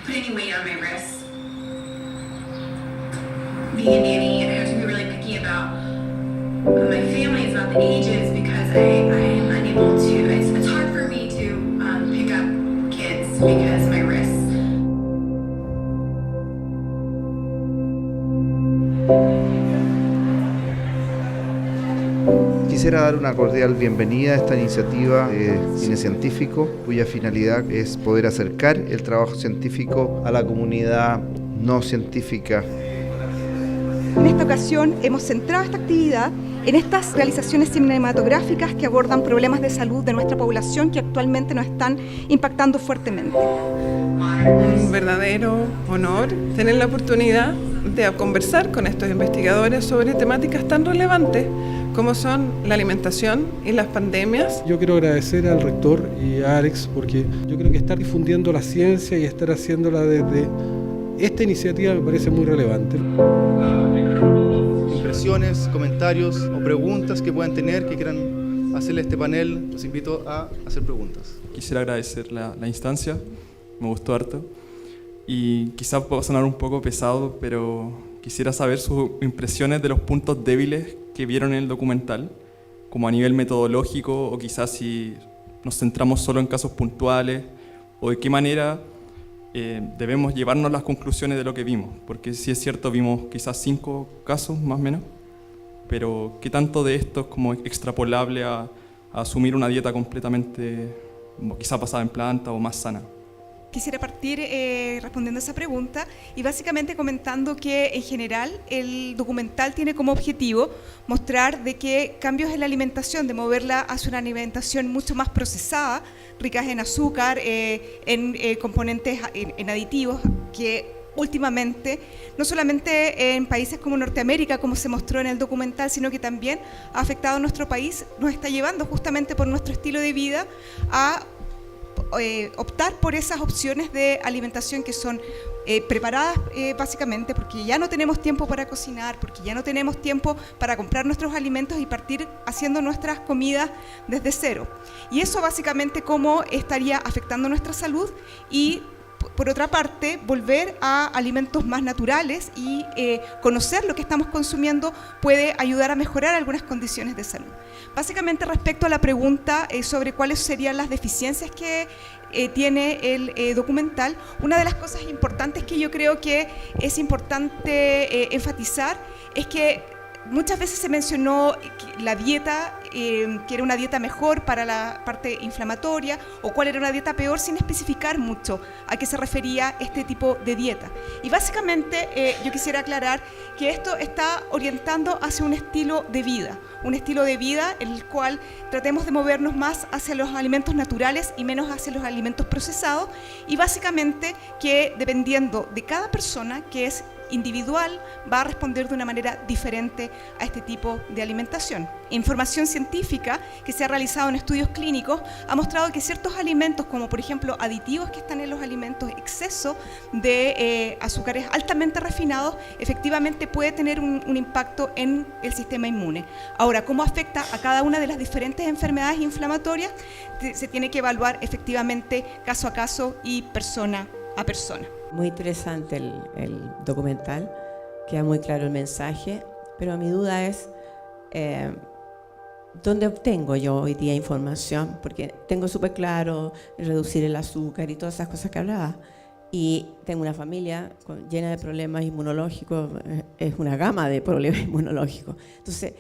put any weight on my wrists. Being a nanny, I have to be really picky about my family, about the ages, because I am unable to, it's hard for me to pick up kids because my wrists. Quisiera dar una cordial bienvenida a esta iniciativa de Cine Científico, cuya finalidad es poder acercar el trabajo científico a la comunidad no científica. En esta ocasión hemos centrado esta actividad en estas realizaciones cinematográficas que abordan problemas de salud de nuestra población que actualmente nos están impactando fuertemente. Un verdadero honor tener la oportunidad de conversar con estos investigadores sobre temáticas tan relevantes como son la alimentación y las pandemias. Yo quiero agradecer al rector y a Alex porque yo creo que estar difundiendo la ciencia y estar haciéndola desde esta iniciativa me parece muy relevante. Impresiones, comentarios o preguntas que puedan tener, que quieran hacerle a este panel, los invito a hacer preguntas. Quisiera agradecer la instancia, me gustó harto y quizás pueda sonar un poco pesado, pero quisiera saber sus impresiones de los puntos débiles que vieron en el documental, como a nivel metodológico o quizás si nos centramos solo en casos puntuales o de qué manera debemos llevarnos las conclusiones de lo que vimos, porque sí es cierto, vimos quizás 5 casos más o menos, pero ¿qué tanto de esto es como extrapolable a asumir una dieta completamente quizá basada en planta o más sana? Quisiera partir respondiendo a esa pregunta y básicamente comentando que en general el documental tiene como objetivo mostrar de que cambios en la alimentación, de moverla hacia una alimentación mucho más procesada, ricas en azúcar, en componentes, en aditivos, que últimamente, no solamente en países como Norteamérica, como se mostró en el documental, sino que también ha afectado a nuestro país, nos está llevando justamente por nuestro estilo de vida a optar por esas opciones de alimentación que son preparadas básicamente porque ya no tenemos tiempo para cocinar, porque ya no tenemos tiempo para comprar nuestros alimentos y partir haciendo nuestras comidas desde cero. Y eso básicamente cómo estaría afectando nuestra salud y por otra parte, volver a alimentos más naturales y conocer lo que estamos consumiendo puede ayudar a mejorar algunas condiciones de salud. Básicamente, respecto a la pregunta sobre cuáles serían las deficiencias que tiene el documental, una de las cosas importantes que yo creo que es importante enfatizar es que muchas veces se mencionó la dieta, que era una dieta mejor para la parte inflamatoria o cuál era una dieta peor sin especificar mucho a qué se refería este tipo de dieta. Y básicamente yo quisiera aclarar que esto está orientando hacia un estilo de vida en el cual tratemos de movernos más hacia los alimentos naturales y menos hacia los alimentos procesados y básicamente que dependiendo de cada persona, que es individual, va a responder de una manera diferente a este tipo de alimentación. Información científica que se ha realizado en estudios clínicos ha mostrado que ciertos alimentos, como por ejemplo aditivos que están en los alimentos, exceso de azúcares altamente refinados, efectivamente puede tener un impacto en el sistema inmune. Ahora, ¿cómo afecta a cada una de las diferentes enfermedades inflamatorias? Se tiene que evaluar efectivamente caso a caso y persona a persona. Muy interesante el documental, queda muy claro el mensaje, pero mi duda es ¿dónde obtengo yo hoy día información? Porque tengo súper claro reducir el azúcar y todas esas cosas que hablaba, y tengo una familia llena de problemas inmunológicos, es una gama de problemas inmunológicos. Entonces,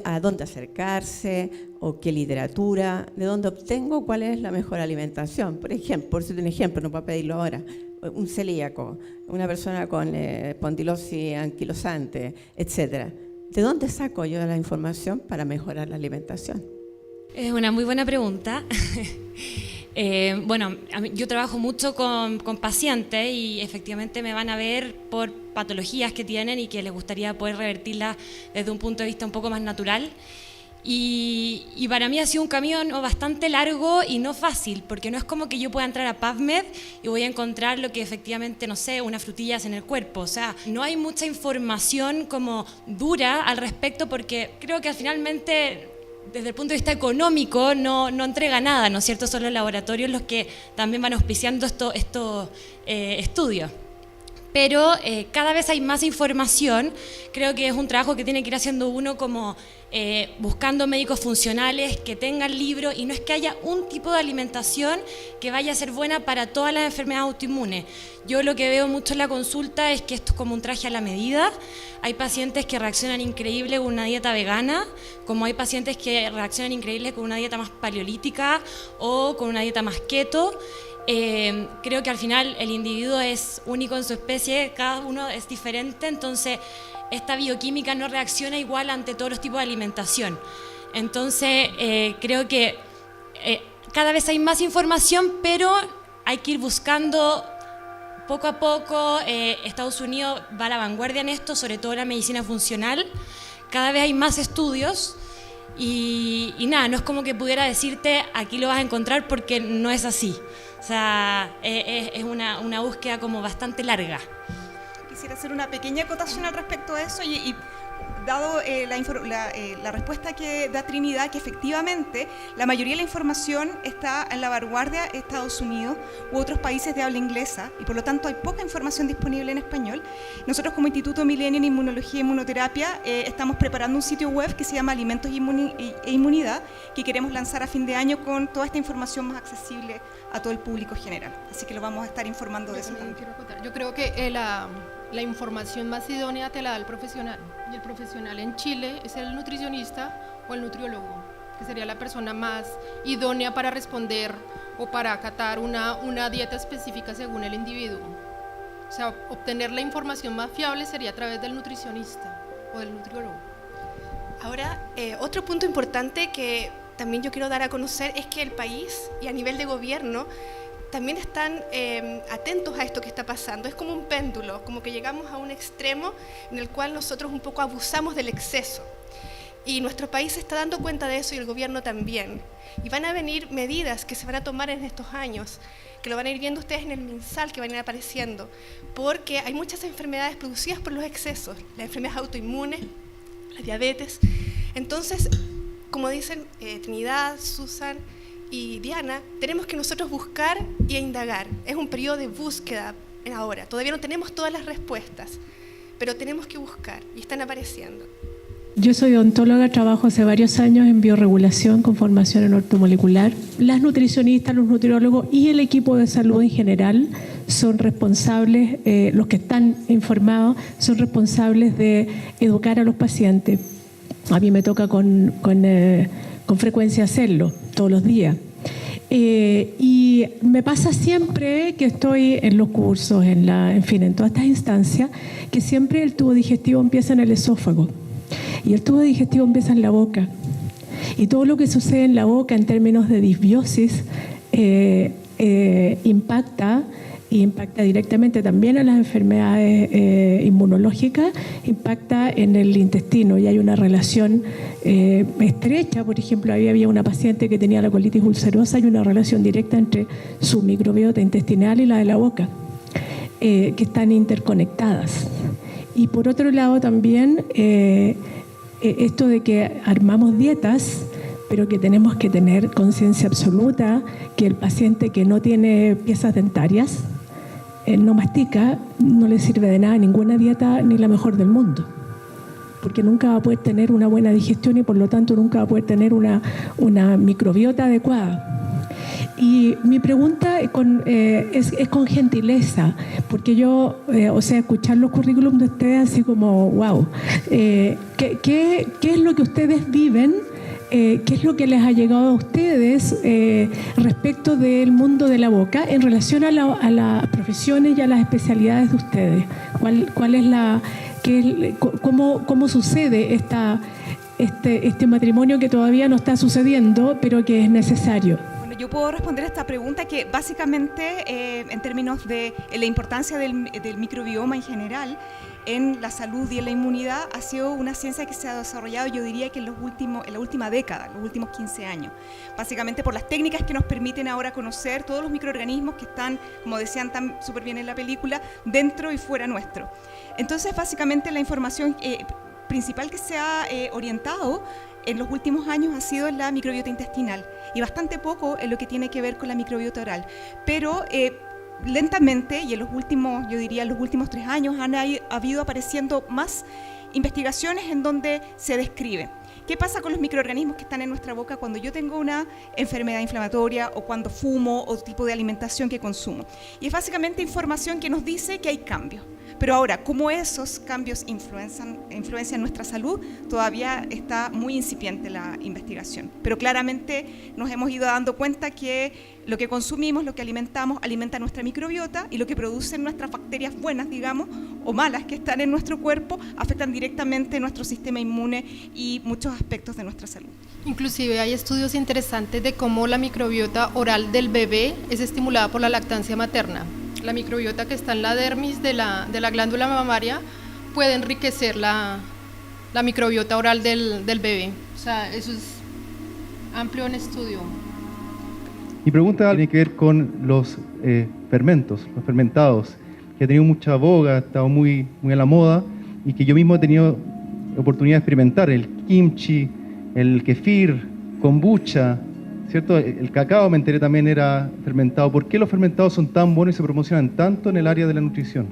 ¿a dónde acercarse? ¿O qué literatura? ¿De dónde obtengo cuál es la mejor alimentación? Por ejemplo, por decirte un ejemplo, no puedo pedirlo ahora, un celíaco, una persona con pontilosis anquilosante, etc. ¿De dónde saco yo la información para mejorar la alimentación? Es una muy buena pregunta. Bueno, yo trabajo mucho con pacientes y efectivamente me van a ver por patologías que tienen y que les gustaría poder revertirlas desde un punto de vista un poco más natural. Y para mí ha sido un camino bastante largo y no fácil, porque no es como que yo pueda entrar a PubMed y voy a encontrar lo que efectivamente, no sé, unas frutillas en el cuerpo. O sea, no hay mucha información como dura al respecto, porque creo que finalmente desde el punto de vista económico no entrega nada, ¿no es cierto? Son los laboratorios los que también van auspiciando estos estudios. Pero cada vez hay más información. Creo que es un trabajo que tiene que ir haciendo uno como buscando médicos funcionales que tengan libros, y no es que haya un tipo de alimentación que vaya a ser buena para todas las enfermedades autoinmunes. Yo lo que veo mucho en la consulta es que esto es como un traje a la medida. Hay pacientes que reaccionan increíble con una dieta vegana, como hay pacientes que reaccionan increíble con una dieta más paleolítica o con una dieta más keto. Creo que al final el individuo es único en su especie, cada uno es diferente, entonces esta bioquímica no reacciona igual ante todos los tipos de alimentación. Entonces creo que cada vez hay más información, pero hay que ir buscando poco a poco. Estados Unidos va a la vanguardia en esto, sobre todo en la medicina funcional. Cada vez hay más estudios. Y nada, no es como que pudiera decirte aquí lo vas a encontrar, porque no es así. O sea, es una búsqueda como bastante larga. Quisiera hacer una pequeña acotación al respecto de eso y dado la respuesta que da Trinidad, que efectivamente la mayoría de la información está en la vanguardia de Estados Unidos u otros países de habla inglesa, y por lo tanto hay poca información disponible en español. Nosotros como Instituto Milenio en Inmunología e Inmunoterapia estamos preparando un sitio web que se llama Alimentos e Inmunidad, que queremos lanzar a fin de año con toda esta información más accesible a todo el público general. Así que lo vamos a estar informando de eso también. Yo creo que la información más idónea te la da el profesional, y el profesional en Chile es el nutricionista o el nutriólogo, que sería la persona más idónea para responder o para acatar una dieta específica según el individuo. O sea, obtener la información más fiable sería a través del nutricionista o del nutriólogo. Ahora, otro punto importante que también yo quiero dar a conocer es que el país y a nivel de gobierno también están atentos a esto que está pasando. Es como un péndulo, como que llegamos a un extremo en el cual nosotros un poco abusamos del exceso. Y nuestro país se está dando cuenta de eso, y el gobierno también. Y van a venir medidas que se van a tomar en estos años, que lo van a ir viendo ustedes en el MinSal, que van a ir apareciendo, porque hay muchas enfermedades producidas por los excesos, las enfermedades autoinmunes, la diabetes. Entonces, como dicen Trinidad, Susan y Diana, tenemos que nosotros buscar y indagar. Es un periodo de búsqueda ahora. Todavía no tenemos todas las respuestas, pero tenemos que buscar, y están apareciendo. Yo soy odontóloga, trabajo hace varios años en bioregulación con formación en ortomolecular. Las nutricionistas, los nutriólogos y el equipo de salud en general son responsables, los que están informados, son responsables de educar a los pacientes. A mí me toca con frecuencia hacerlo, todos los días. Y me pasa siempre que estoy en los cursos, en fin, en todas estas instancias, que siempre el tubo digestivo empieza en el esófago y el tubo digestivo empieza en la boca. Y todo lo que sucede en la boca en términos de disbiosis impacta directamente también a las enfermedades inmunológicas, impacta en el intestino, y hay una relación estrecha. Por ejemplo, ahí había una paciente que tenía la colitis ulcerosa, hay una relación directa entre su microbiota intestinal y la de la boca, que están interconectadas. Y por otro lado también esto de que armamos dietas, pero que tenemos que tener conciencia absoluta que el paciente que no tiene piezas dentarias, no mastica, no le sirve de nada ninguna dieta, ni la mejor del mundo, porque nunca va a poder tener una buena digestión y por lo tanto nunca va a poder tener una microbiota adecuada. Y mi pregunta es con gentileza, porque yo, escuchar los currículums de ustedes así como, wow, ¿qué es lo que ustedes viven? ¿Qué es lo que les ha llegado a ustedes respecto del mundo de la boca en relación a las profesiones y a las especialidades de ustedes? ¿Cuál es cómo sucede este matrimonio que todavía no está sucediendo, pero que es necesario? Yo puedo responder a esta pregunta, que básicamente en términos de la importancia del microbioma en general en la salud y en la inmunidad, ha sido una ciencia que se ha desarrollado, yo diría que en la última década, los últimos 15 años, básicamente por las técnicas que nos permiten ahora conocer todos los microorganismos que están, como decían tan súper bien en la película, dentro y fuera nuestro. Entonces, básicamente la información principal que se ha orientado en los últimos años ha sido en la microbiota intestinal y bastante poco en lo que tiene que ver con la microbiota oral. Pero lentamente, y en los últimos, yo diría en los últimos 3 años, han habido apareciendo más investigaciones en donde se describe qué pasa con los microorganismos que están en nuestra boca cuando yo tengo una enfermedad inflamatoria o cuando fumo o tipo de alimentación que consumo. Y es básicamente información que nos dice que hay cambios. Pero ahora, cómo esos cambios influencian nuestra salud, todavía está muy incipiente la investigación. Pero claramente nos hemos ido dando cuenta que lo que consumimos, lo que alimentamos, alimenta nuestra microbiota y lo que producen nuestras bacterias buenas, digamos, o malas que están en nuestro cuerpo, afectan directamente nuestro sistema inmune y muchos aspectos de nuestra salud. Inclusive hay estudios interesantes de cómo la microbiota oral del bebé es estimulada por la lactancia materna. La microbiota que está en la dermis de la glándula mamaria puede enriquecer la microbiota oral del bebé. O sea, eso es amplio en estudio. Mi pregunta tiene que ver con los fermentos, los fermentados, que ha tenido mucha boga, ha estado muy a la moda y que yo mismo he tenido oportunidad de experimentar, el kimchi, el kefir, kombucha, ¿cierto? El cacao, me enteré, también era fermentado. ¿Por qué los fermentados son tan buenos y se promocionan tanto en el área de la nutrición?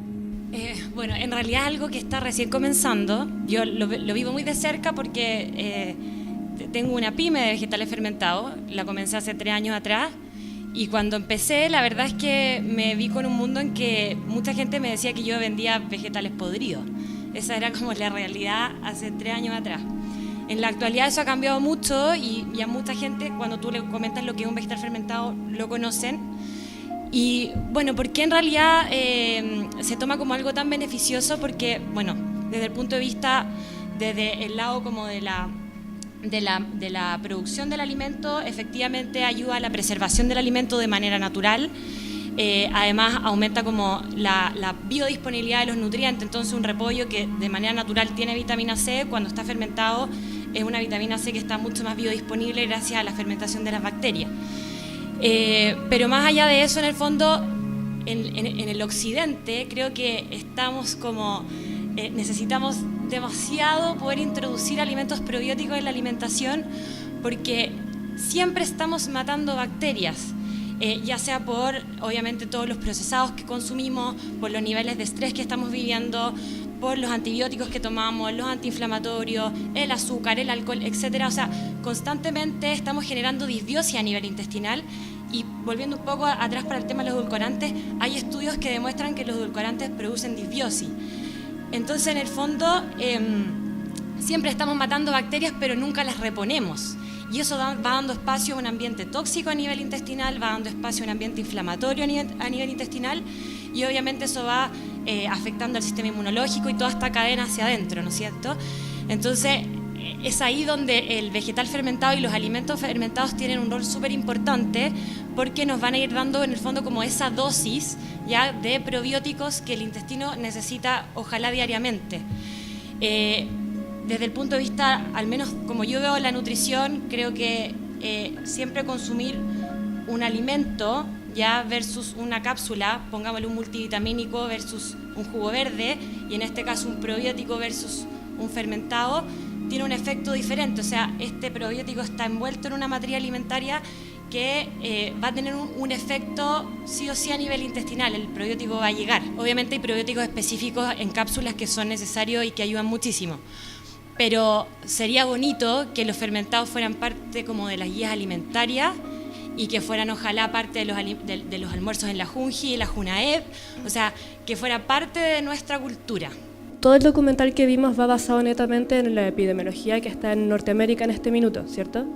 Bueno, en realidad es algo que está recién comenzando. Yo lo vivo muy de cerca porque tengo una pyme de vegetales fermentados, la comencé hace 3 años atrás, y cuando empecé, la verdad es que me vi con un mundo en que mucha gente me decía que yo vendía vegetales podridos. Esa era como la realidad hace 3 años atrás. En la actualidad eso ha cambiado mucho y ya mucha gente, cuando tú le comentas lo que es un vegetal fermentado, lo conocen. Y bueno, ¿por qué en realidad se toma como algo tan beneficioso? Porque, bueno, desde el punto de vista, desde el lado como de la producción del alimento, efectivamente ayuda a la preservación del alimento de manera natural. Además aumenta como la biodisponibilidad de los nutrientes. Entonces un repollo que de manera natural tiene vitamina C, cuando está fermentado es una vitamina C que está mucho más biodisponible gracias a la fermentación de las bacterias. Pero más allá de eso, en el fondo, en el occidente creo que estamos como necesitamos demasiado poder introducir alimentos probióticos en la alimentación, porque siempre estamos matando bacterias. Ya sea por, obviamente, todos los procesados que consumimos, por los niveles de estrés que estamos viviendo, por los antibióticos que tomamos, los antiinflamatorios, el azúcar, el alcohol, etc. O sea, constantemente estamos generando disbiosis a nivel intestinal. Y volviendo un poco atrás para el tema de los edulcorantes, hay estudios que demuestran que los edulcorantes producen disbiosis. Entonces, en el fondo, siempre estamos matando bacterias, pero nunca las reponemos. Y eso va dando espacio a un ambiente tóxico a nivel intestinal, va dando espacio a un ambiente inflamatorio a nivel intestinal, y obviamente eso va afectando al sistema inmunológico y toda esta cadena hacia adentro, ¿no es cierto? Entonces, es ahí donde el vegetal fermentado y los alimentos fermentados tienen un rol súper importante, porque nos van a ir dando en el fondo como esa dosis ya de probióticos que el intestino necesita, ojalá diariamente. Desde el punto de vista, al menos como yo veo la nutrición, creo que siempre consumir un alimento ya versus una cápsula, pongámosle un multivitamínico versus un jugo verde, y en este caso un probiótico versus un fermentado, tiene un efecto diferente. O sea, este probiótico está envuelto en una materia alimentaria que va a tener un efecto sí o sí a nivel intestinal. El probiótico va a llegar. Obviamente hay probióticos específicos en cápsulas que son necesarios y que ayudan muchísimo. Pero sería bonito que los fermentados fueran parte como de las guías alimentarias y que fueran ojalá parte de los almuerzos en la Junji y la Junaep, o sea, que fuera parte de nuestra cultura. Todo el documental que vimos va basado netamente en la epidemiología que está en Norteamérica en este minuto, ¿cierto?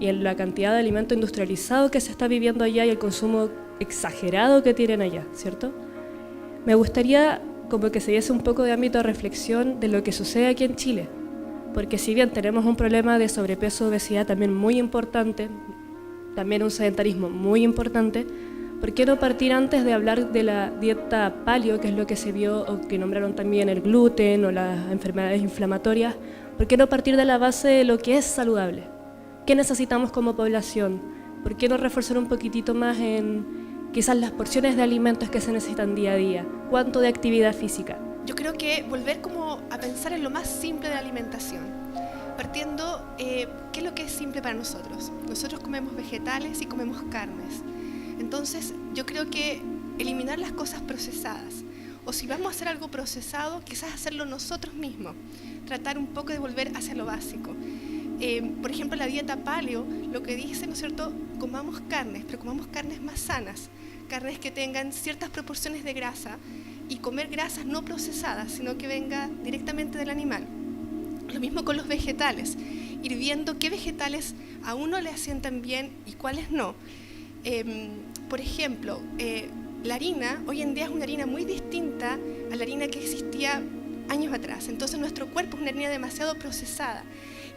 Y en la cantidad de alimento industrializado que se está viviendo allá y el consumo exagerado que tienen allá, ¿cierto? Me gustaría como que se diese un poco de ámbito de reflexión de lo que sucede aquí en Chile. Porque si bien tenemos un problema de sobrepeso, obesidad también muy importante, también un sedentarismo muy importante, ¿por qué no partir antes de hablar de la dieta paleo, que es lo que se vio, o que nombraron también el gluten o las enfermedades inflamatorias? ¿Por qué no partir de la base de lo que es saludable? ¿Qué necesitamos como población? ¿Por qué no reforzar un poquitito más en quizás las porciones de alimentos que se necesitan día a día? ¿Cuánto de actividad física? Yo creo que volver como a pensar en lo más simple de la alimentación. partiendo, ¿qué es lo que es simple para nosotros? Nosotros comemos vegetales y comemos carnes. Entonces, yo creo que eliminar las cosas procesadas, o si vamos a hacer algo procesado, quizás hacerlo nosotros mismos, tratar un poco de volver hacia lo básico. Por ejemplo, la dieta paleo, lo que dice, ¿no es cierto?, comamos carnes, pero comamos carnes más sanas, carnes que tengan ciertas proporciones de grasa, y comer grasas no procesadas, sino que venga directamente del animal. Lo mismo con los vegetales, ir viendo qué vegetales a uno le asientan bien y cuáles no. Por ejemplo, la harina hoy en día es una harina muy distinta a la harina que existía años atrás. Entonces nuestro cuerpo es una harina demasiado procesada.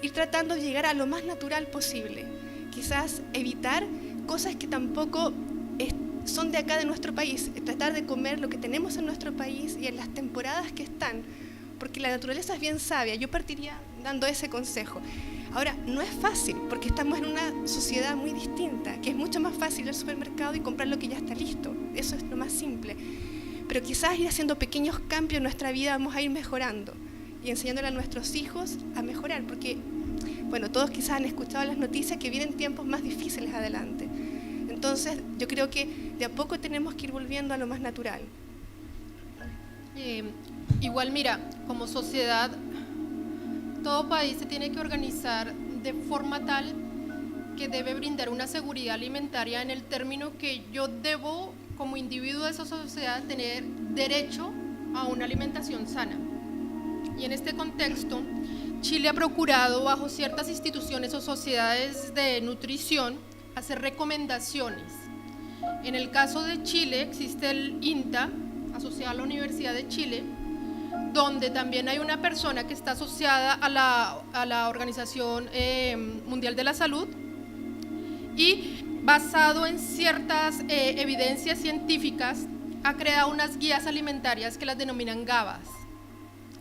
Ir tratando de llegar a lo más natural posible. Quizás evitar cosas que tampoco son de acá de nuestro país. Tratar de comer lo que tenemos en nuestro país y en las temporadas que están. Porque la naturaleza es bien sabia. Yo partiría dando ese consejo. Ahora, no es fácil, porque estamos en una sociedad muy distinta, que es mucho más fácil ir al supermercado y comprar lo que ya está listo. Eso es lo más simple. Pero quizás ir haciendo pequeños cambios en nuestra vida vamos a ir mejorando y enseñándole a nuestros hijos a mejorar, porque, bueno, todos quizás han escuchado las noticias que vienen tiempos más difíciles adelante. Entonces, yo creo que de a poco tenemos que ir volviendo a lo más natural. Igual, mira, como sociedad, todo país se tiene que organizar de forma tal que debe brindar una seguridad alimentaria en el término que yo debo, como individuo de esa sociedad, tener derecho a una alimentación sana. Y en este contexto, Chile ha procurado, bajo ciertas instituciones o sociedades de nutrición, hacer recomendaciones. En el caso de Chile existe el INTA, asociado a la Universidad de Chile, donde también hay una persona que está asociada a la Organización Mundial de la Salud, y basado en ciertas evidencias científicas ha creado unas guías alimentarias que las denominan GABAs,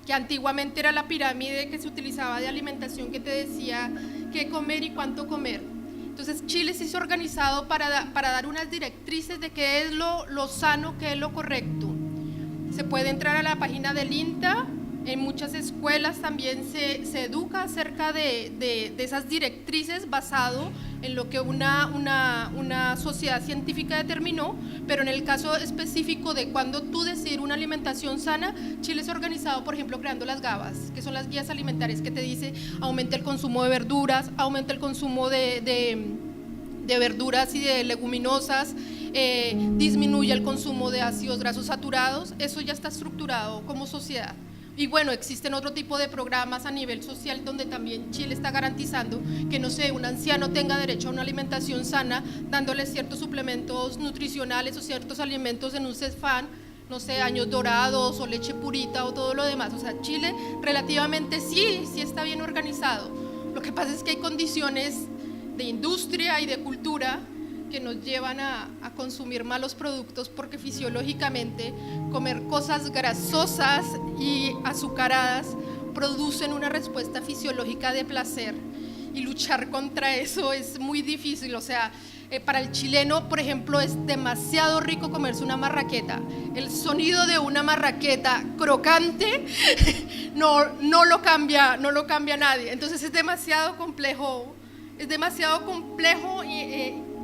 que antiguamente era la pirámide que se utilizaba de alimentación, que te decía qué comer y cuánto comer. Entonces Chile se hizo organizado para dar unas directrices de qué es lo sano, qué es lo correcto. Se puede entrar a la página del INTA. En muchas escuelas también se educa acerca de esas directrices basado en lo que una sociedad científica determinó, pero en el caso específico de cuando tú decidir una alimentación sana, Chile es organizado, por ejemplo, creando las GABAs, que son las guías alimentarias que te dice aumenta el consumo de verduras, aumenta el consumo de verduras y de leguminosas, disminuye el consumo de ácidos grasos saturados. Eso ya está estructurado como sociedad. Y bueno, existen otro tipo de programas a nivel social donde también Chile está garantizando que, no sé, un anciano tenga derecho a una alimentación sana, dándole ciertos suplementos nutricionales o ciertos alimentos en un CESFAN, no sé, años dorados o leche purita o todo lo demás. O sea, Chile relativamente sí está bien organizado. Lo que pasa es que hay condiciones de industria y de cultura que nos llevan a consumir malos productos, porque fisiológicamente comer cosas grasosas y azucaradas producen una respuesta fisiológica de placer, y luchar contra eso es muy difícil. O sea, para el chileno, por ejemplo, es demasiado rico comerse una marraqueta. El sonido de una marraqueta crocante no lo cambia nadie. Entonces es demasiado complejo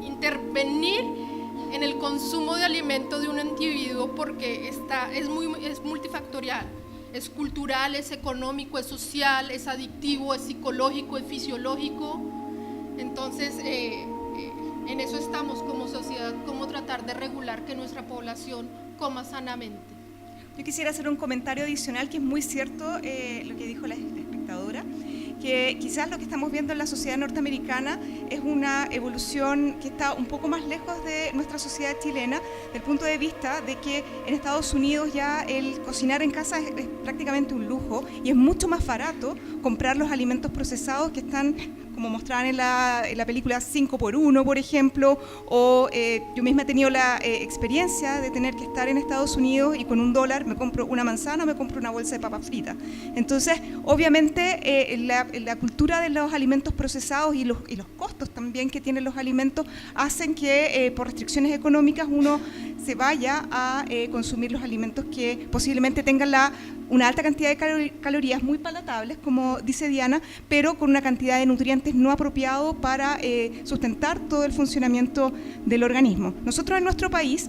intervenir en el consumo de alimento de un individuo, porque es multifactorial, es cultural, es económico, es social, es adictivo, es psicológico, es fisiológico. Entonces en eso estamos como sociedad, cómo tratar de regular que nuestra población coma sanamente. Yo quisiera hacer un comentario adicional, que es muy cierto lo que dijo la espectadora, que quizás lo que estamos viendo en la sociedad norteamericana es una evolución que está un poco más lejos de nuestra sociedad chilena, del punto de vista de que en Estados Unidos ya el cocinar en casa es prácticamente un lujo, y es mucho más barato comprar los alimentos procesados que están, como mostraban en la película, 5x1, por ejemplo, o yo misma he tenido la experiencia de tener que estar en Estados Unidos y con $1 me compro una manzana o me compro una bolsa de papas fritas. Entonces, obviamente, la cultura de los alimentos procesados y los costos también que tienen los alimentos hacen que por restricciones económicas uno se vaya a consumir los alimentos que posiblemente tengan una alta cantidad de calorías muy palatables, como dice Diana, pero con una cantidad de nutrientes no apropiados para sustentar todo el funcionamiento del organismo. Nosotros en nuestro país,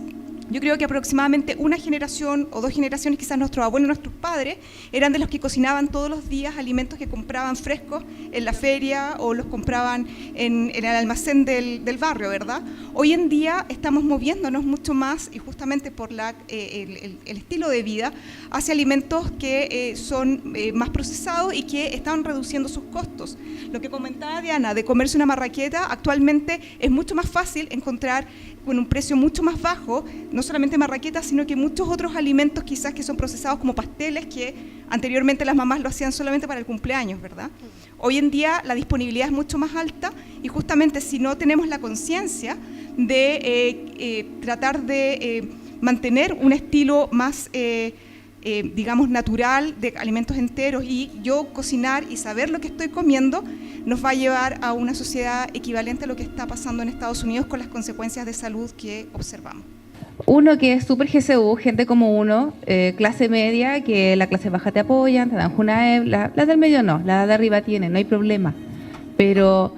yo creo que aproximadamente una generación o 2 generaciones, quizás nuestros abuelos, nuestros padres, eran de los que cocinaban todos los días alimentos que compraban frescos en la feria o los compraban en el almacén del barrio, ¿verdad? Hoy en día estamos moviéndonos mucho más, y justamente por el estilo de vida, hacia alimentos que son más procesados y que están reduciendo sus costos. Lo que comentaba Diana de comerse una marraqueta, actualmente es mucho más fácil encontrar con un precio mucho más bajo, no solamente marraquetas, sino que muchos otros alimentos quizás que son procesados como pasteles, que anteriormente las mamás lo hacían solamente para el cumpleaños, ¿verdad? Hoy en día la disponibilidad es mucho más alta, y justamente si no tenemos la conciencia de tratar de mantener un estilo más digamos, natural, de alimentos enteros, y yo cocinar y saber lo que estoy comiendo, nos va a llevar a una sociedad equivalente a lo que está pasando en Estados Unidos con las consecuencias de salud que observamos. Uno que es súper GCU, gente como uno, clase media, que la clase baja te apoyan, te dan Junaev, la del medio no, la de arriba tiene, no hay problema. Pero,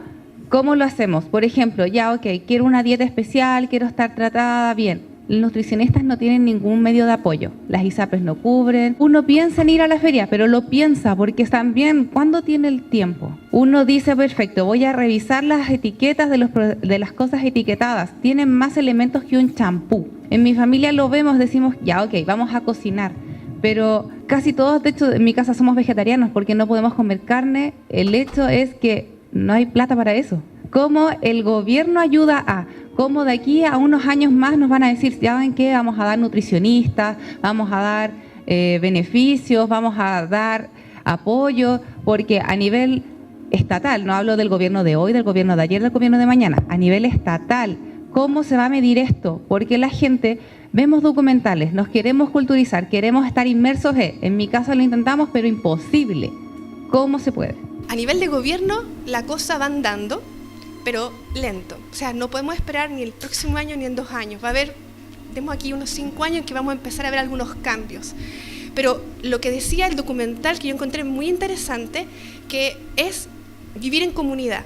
¿cómo lo hacemos? Por ejemplo, ya, ok, quiero una dieta especial, quiero estar tratada bien. Los nutricionistas no tienen ningún medio de apoyo, las ISAPRES no cubren. Uno piensa en ir a la feria, pero lo piensa porque también, ¿cuándo tiene el tiempo? Uno dice, perfecto, voy a revisar las etiquetas de las cosas etiquetadas, tienen más elementos que un champú. En mi familia lo vemos, decimos, ya, ok, vamos a cocinar, pero casi todos, de hecho, en mi casa somos vegetarianos porque no podemos comer carne. El hecho es que no hay plata para eso. ¿Cómo el gobierno ayuda a...? Cómo de aquí a unos años más nos van a decir, ¿ya ven qué? Vamos a dar nutricionistas, vamos a dar beneficios, vamos a dar apoyo, porque a nivel estatal, no hablo del gobierno de hoy, del gobierno de ayer, del gobierno de mañana, a nivel estatal, ¿cómo se va a medir esto? Porque la gente, vemos documentales, nos queremos culturizar, queremos estar inmersos, en mi casa lo intentamos, pero imposible. ¿Cómo se puede? A nivel de gobierno, la cosa va andando, pero lento. O sea, no podemos esperar ni el próximo año ni en 2 años. Va a haber, tenemos aquí unos 5 años en que vamos a empezar a ver algunos cambios. Pero lo que decía el documental, que yo encontré muy interesante, que es vivir en comunidad.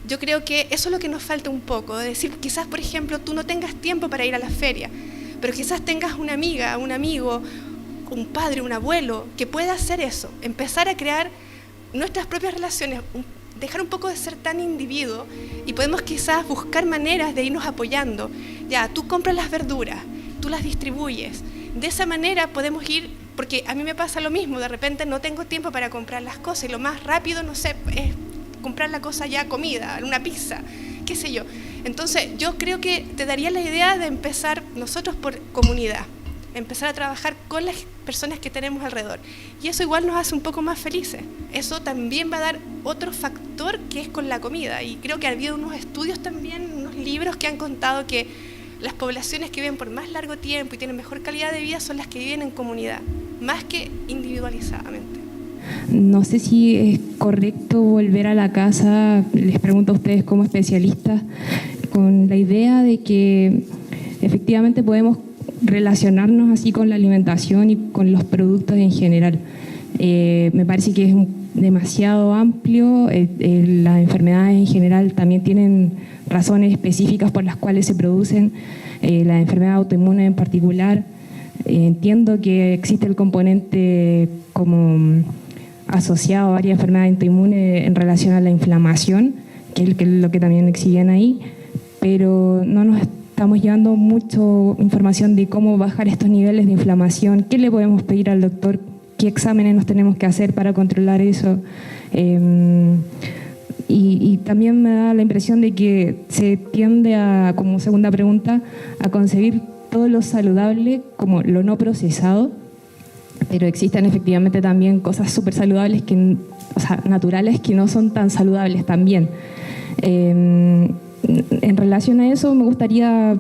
Yo creo que eso es lo que nos falta un poco. Es decir, quizás, por ejemplo, tú no tengas tiempo para ir a la feria, pero quizás tengas una amiga, un amigo, un padre, un abuelo, que pueda hacer eso. Empezar a crear nuestras propias relaciones, dejar un poco de ser tan individuo, y podemos quizás buscar maneras de irnos apoyando. Ya, tú compras las verduras, tú las distribuyes. De esa manera podemos ir, porque a mí me pasa lo mismo, de repente no tengo tiempo para comprar las cosas, y lo más rápido, no sé, es comprar la cosa ya comida, una pizza, qué sé yo. Entonces, yo creo que te daría la idea de empezar nosotros por comunidad, empezar a trabajar con las personas que tenemos alrededor, y eso igual nos hace un poco más felices. Eso también va a dar otro factor, que es con la comida, y creo que ha habido unos estudios también, unos libros que han contado que las poblaciones que viven por más largo tiempo y tienen mejor calidad de vida son las que viven en comunidad, más que individualizadamente. No sé si es correcto volver a la casa, les pregunto a ustedes como especialistas, con la idea de que efectivamente podemos relacionarnos así con la alimentación y con los productos en general. Me parece que es demasiado amplio. Las enfermedades en general también tienen razones específicas por las cuales se producen, la enfermedad autoinmune en particular. Entiendo que existe el componente como asociado a varias enfermedades autoinmunes en relación a la inflamación, que es lo que también exigían ahí, pero no nos estamos llevando mucha información de cómo bajar estos niveles de inflamación, qué le podemos pedir al doctor, qué exámenes nos tenemos que hacer para controlar eso. Y también me da la impresión de que se tiende a, como segunda pregunta, a concebir todo lo saludable como lo no procesado, pero existen efectivamente también cosas súper saludables, o sea, naturales, que no son tan saludables también. En relación a eso, me gustaría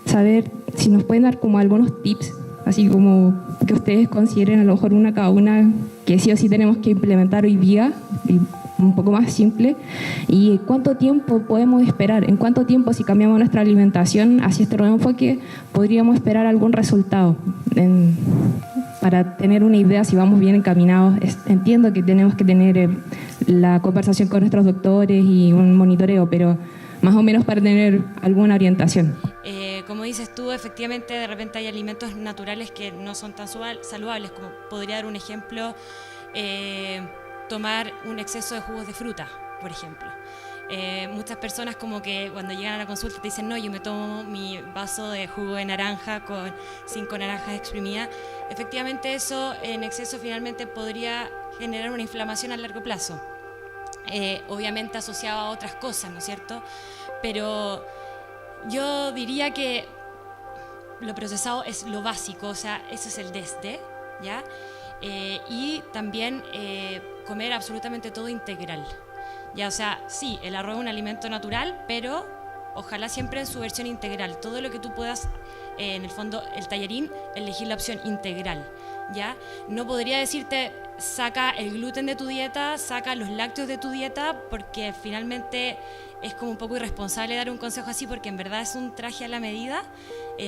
saber si nos pueden dar como algunos tips, así como que ustedes consideren a lo mejor una cada una, que sí o sí tenemos que implementar hoy día, y un poco más simple. ¿Y cuánto tiempo podemos esperar? ¿En cuánto tiempo, si cambiamos nuestra alimentación hacia este nuevo enfoque, podríamos esperar algún resultado? Para tener una idea si vamos bien encaminados. Entiendo que tenemos que tener la conversación con nuestros doctores y un monitoreo, pero más o menos para tener alguna orientación. Como dices tú, efectivamente de repente hay alimentos naturales que no son tan saludables, como podría dar un ejemplo, tomar un exceso de jugos de fruta, por ejemplo. Muchas personas como que cuando llegan a la consulta te dicen, no, yo me tomo mi vaso de jugo de naranja con 5 naranjas exprimidas. Efectivamente eso en exceso finalmente podría generar una inflamación a largo plazo. Obviamente asociado a otras cosas, ¿no es cierto? Pero yo diría que lo procesado es lo básico, o sea, ese es el desde, ¿ya? Y también comer absolutamente todo integral. Ya, o sea, sí, el arroz es un alimento natural, pero ojalá siempre en su versión integral. Todo lo que tú puedas, en el fondo, el tallarín, elegir la opción integral, ¿ya? No podría decirte, saca el gluten de tu dieta, saca los lácteos de tu dieta, porque finalmente es como un poco irresponsable dar un consejo así, porque en verdad es un traje a la medida.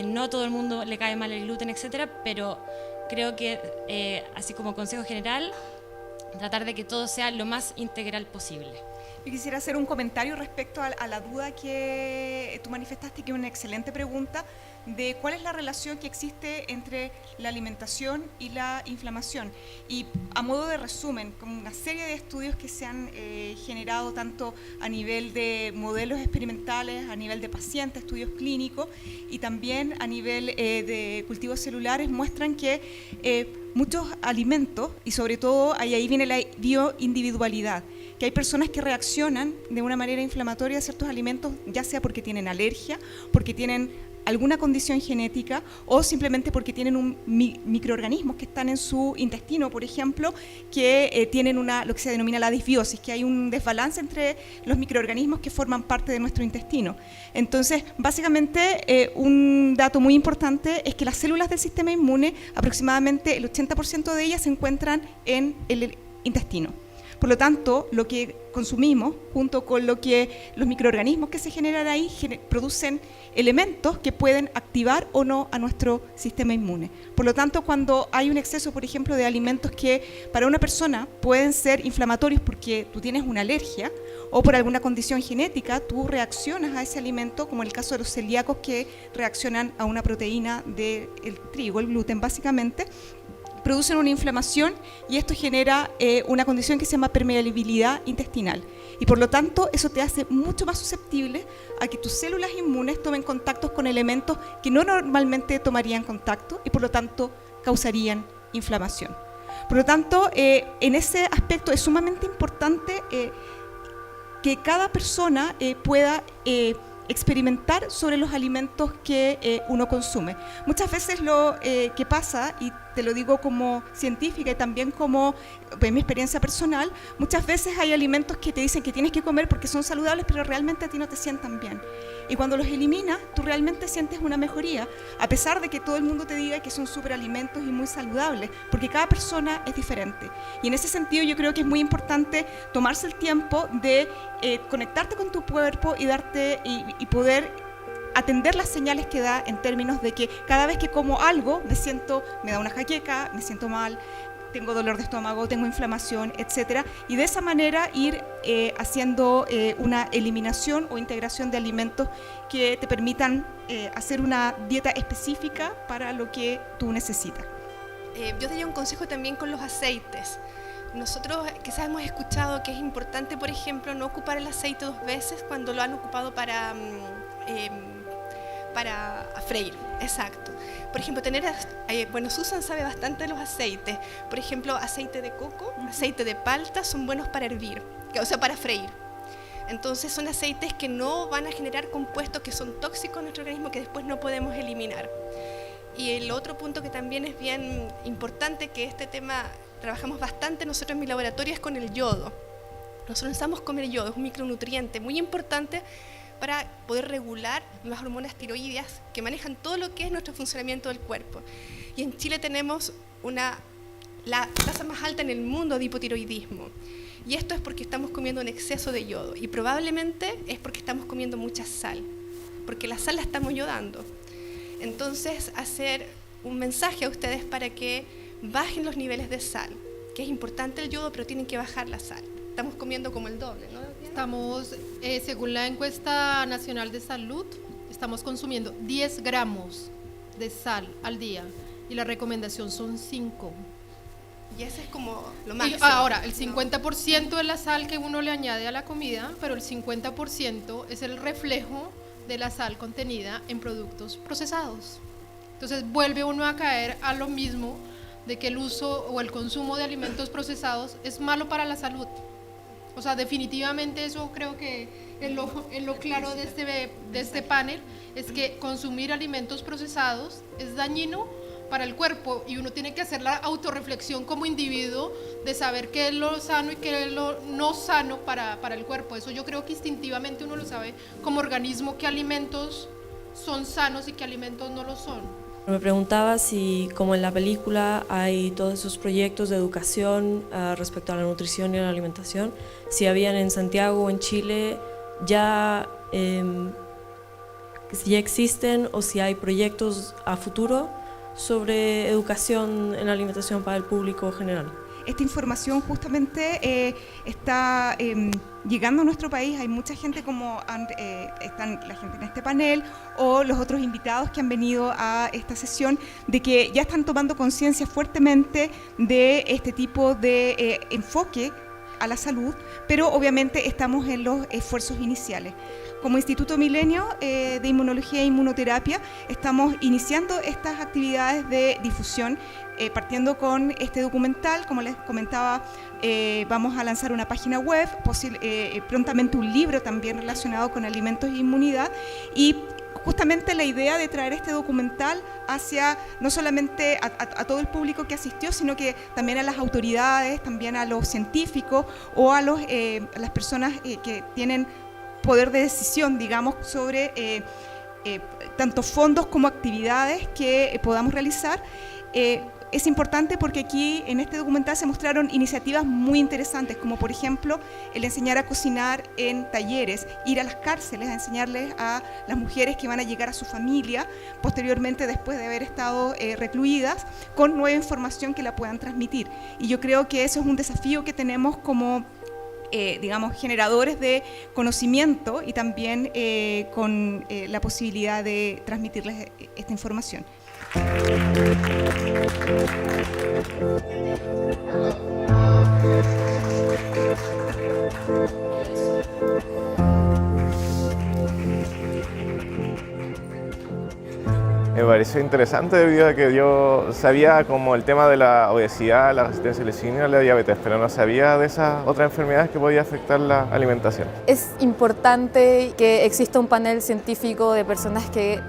No a todo el mundo le cae mal el gluten, etcétera, pero creo que, así como consejo general, tratar de que todo sea lo más integral posible. Yo quisiera hacer un comentario respecto a la duda que tú manifestaste, que es una excelente pregunta, de cuál es la relación que existe entre la alimentación y la inflamación. Y a modo de resumen, con una serie de estudios que se han generado tanto a nivel de modelos experimentales, a nivel de pacientes, estudios clínicos y también a nivel de cultivos celulares, muestran que muchos alimentos, y sobre todo ahí viene la bioindividualidad, que hay personas que reaccionan de una manera inflamatoria a ciertos alimentos, ya sea porque tienen alergia, porque tienen alguna condición genética o simplemente porque tienen microorganismos que están en su intestino, por ejemplo, que tienen lo que se denomina la disbiosis, que hay un desbalance entre los microorganismos que forman parte de nuestro intestino. Entonces, básicamente, un dato muy importante es que las células del sistema inmune, aproximadamente el 80% de ellas se encuentran en el intestino. Por lo tanto, lo que consumimos, junto con los microorganismos que se generan ahí, producen elementos que pueden activar o no a nuestro sistema inmune. Por lo tanto, cuando hay un exceso, por ejemplo, de alimentos que para una persona pueden ser inflamatorios porque tú tienes una alergia o por alguna condición genética, tú reaccionas a ese alimento, como el caso de los celíacos que reaccionan a una proteína del trigo, el gluten básicamente, producen una inflamación y esto genera una condición que se llama permeabilidad intestinal. Y por lo tanto, eso te hace mucho más susceptible a que tus células inmunes tomen contactos con elementos que no normalmente tomarían contacto y por lo tanto causarían inflamación. Por lo tanto, en ese aspecto es sumamente importante que cada persona pueda experimentar sobre los alimentos que uno consume. Muchas veces lo que pasa, y te lo digo como científica y también como en mi experiencia personal, muchas veces hay alimentos que te dicen que tienes que comer porque son saludables, pero realmente a ti no te sientan bien. Y cuando los eliminas, tú realmente sientes una mejoría, a pesar de que todo el mundo te diga que son superalimentos y muy saludables, porque cada persona es diferente. Y en ese sentido yo creo que es muy importante tomarse el tiempo de conectarte con tu cuerpo y darte y poder atender las señales que da en términos de que cada vez que como algo me da una jaqueca, me siento mal, tengo dolor de estómago, tengo inflamación, etcétera, y de esa manera ir haciendo una eliminación o integración de alimentos que te permitan hacer una dieta específica para lo que tú necesitas. Yo daría un consejo también con los aceites. Nosotros quizás hemos escuchado que es importante, por ejemplo, no ocupar el aceite 2 veces cuando lo han ocupado para freír. Exacto. Por ejemplo, Susan sabe bastante de los aceites. Por ejemplo, aceite de coco, aceite de palta son buenos para hervir, o sea, para freír. Entonces son aceites que no van a generar compuestos que son tóxicos en nuestro organismo que después no podemos eliminar. Y el otro punto que también es bien importante, que este tema trabajamos bastante nosotros en mi laboratorio, es con el yodo. Nosotros necesitamos comer yodo, es un micronutriente muy importante para poder regular las hormonas tiroideas que manejan todo lo que es nuestro funcionamiento del cuerpo. Y en Chile tenemos la tasa más alta en el mundo de hipotiroidismo. Y esto es porque estamos comiendo un exceso de yodo y probablemente es porque estamos comiendo mucha sal, porque la sal la estamos yodando. Entonces, hacer un mensaje a ustedes para que bajen los niveles de sal, que es importante el yodo, pero tienen que bajar la sal. Estamos comiendo como el doble, ¿no? Estamos, según la encuesta nacional de salud, estamos consumiendo 10 gramos de sal al día y la recomendación son 5. Y ese es como lo máximo. Ahora, el 50% es la sal que uno le añade a la comida, pero el 50% es el reflejo de la sal contenida en productos procesados. Entonces vuelve uno a caer a lo mismo de que el uso o el consumo de alimentos procesados es malo para la salud. O sea, definitivamente eso creo que en lo claro de este panel es que consumir alimentos procesados es dañino para el cuerpo y uno tiene que hacer la autorreflexión como individuo de saber qué es lo sano y qué es lo no sano para el cuerpo. Eso yo creo que instintivamente uno lo sabe como organismo, qué alimentos son sanos y qué alimentos no lo son. Me preguntaba si, como en la película, hay todos esos proyectos de educación respecto a la nutrición y a la alimentación, si habían en Santiago o en Chile si ya existen o si hay proyectos a futuro sobre educación en la alimentación para el público general. Esta información justamente está llegando a nuestro país. Hay mucha gente como están la gente en este panel o los otros invitados que han venido a esta sesión, de que ya están tomando conciencia fuertemente de este tipo de enfoque a la salud, pero obviamente estamos en los esfuerzos iniciales. Como Instituto Milenio de Inmunología e Inmunoterapia estamos iniciando estas actividades de difusión, partiendo con este documental. Como les comentaba, vamos a lanzar una página web, prontamente un libro también relacionado con alimentos e inmunidad, y justamente la idea de traer este documental hacia no solamente a todo el público que asistió, sino que también a las autoridades, también a los científicos o a las personas que tienen poder de decisión, digamos, sobre tanto fondos como actividades que podamos realizar. Es importante porque aquí en este documental se mostraron iniciativas muy interesantes, como por ejemplo el enseñar a cocinar en talleres, ir a las cárceles a enseñarles a las mujeres que van a llegar a su familia posteriormente después de haber estado recluidas, con nueva información que la puedan transmitir. Y yo creo que eso es un desafío que tenemos como digamos, generadores de conocimiento y también con la posibilidad de transmitirles esta información. Me pareció interesante debido a que yo sabía como el tema de la obesidad, la resistencia a la insulina y la diabetes, pero no sabía de esas otras enfermedades que podía afectar la alimentación. Es importante que exista un panel científico de personas que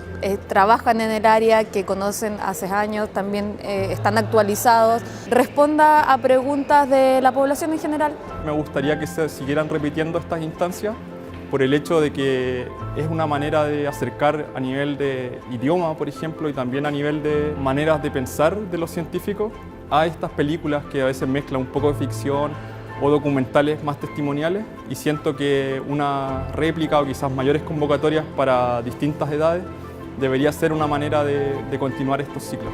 trabajan en el área, que conocen hace años, también están actualizados, responda a preguntas de la población en general. Me gustaría que se siguieran repitiendo estas instancias por el hecho de que es una manera de acercar a nivel de idioma, por ejemplo, y también a nivel de maneras de pensar de los científicos a estas películas que a veces mezclan un poco de ficción o documentales más testimoniales, y siento que una réplica o quizás mayores convocatorias para distintas edades debería ser una manera de continuar estos ciclos.